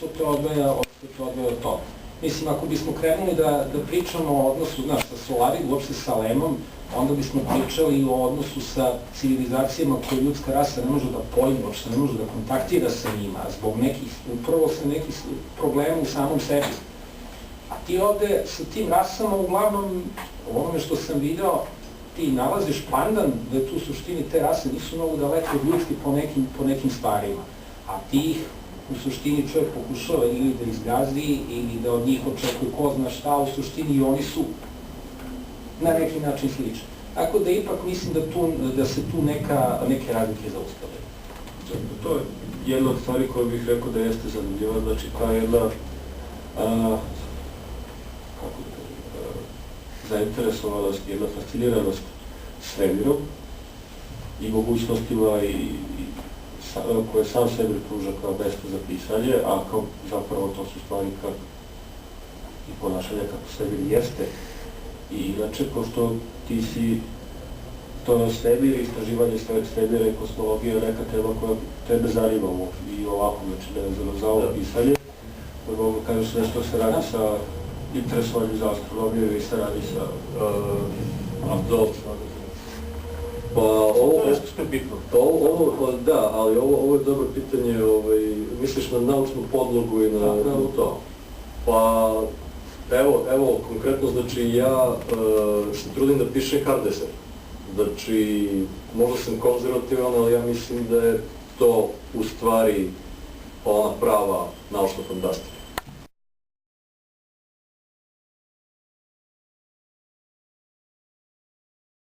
te odve od toga. Mislim, ako bismo krenuli da pričamo o odnosu, znaš, sa Solari, uopšte sa Lemom, onda bismo pričali o odnosu sa civilizacijama koje ljudska rasa ne može da pojmi, uopšte ne može da kontaktira sa njima, zbog upravo sa nekih problema u samom sebi. A ti ovde sa tim rasama, uglavnom, onome što sam video, ti nalaziš pandan da tu u suštini te rase nisu mnogo daleko od ljudski po nekim stvarima, a ti ih u suštini čovjek pokušava ili da izgazi ili da od njih očekuje ko zna šta, u suštini i oni su na neki način slični. Tako da ipak mislim da se tu neke razlike zaustavljaju. To je jedna od stvari koju bih rekao da jeste zanimljiva, znači ta jedna zainteresovanost, jedna fasciniranost svemirom i mogućnostima koje sam svemir pruža kao mesto za pisanje, a kao zapravo to su stvari i ponašanja kako svemir jeste. I inače, pošto ti si to svemir, istraživanje svemira i kosmologija je neka tema koja tebe zanima i ovako, znači nevezano za ovo pisanje, mogu kažeš nešto se radi sa interesovanjem za astronomiju i se radi sa astrologijom. Pa ovo je što je bitno. Da, ali ovo je dobro pitanje, misliš na naučnu podlogu i na to. Pa evo, konkretno, znači ja se trudim da pišem hardesser. Znači, možda sam konzervativan, ali ja mislim da je to u stvari ona prava naučna fantastika.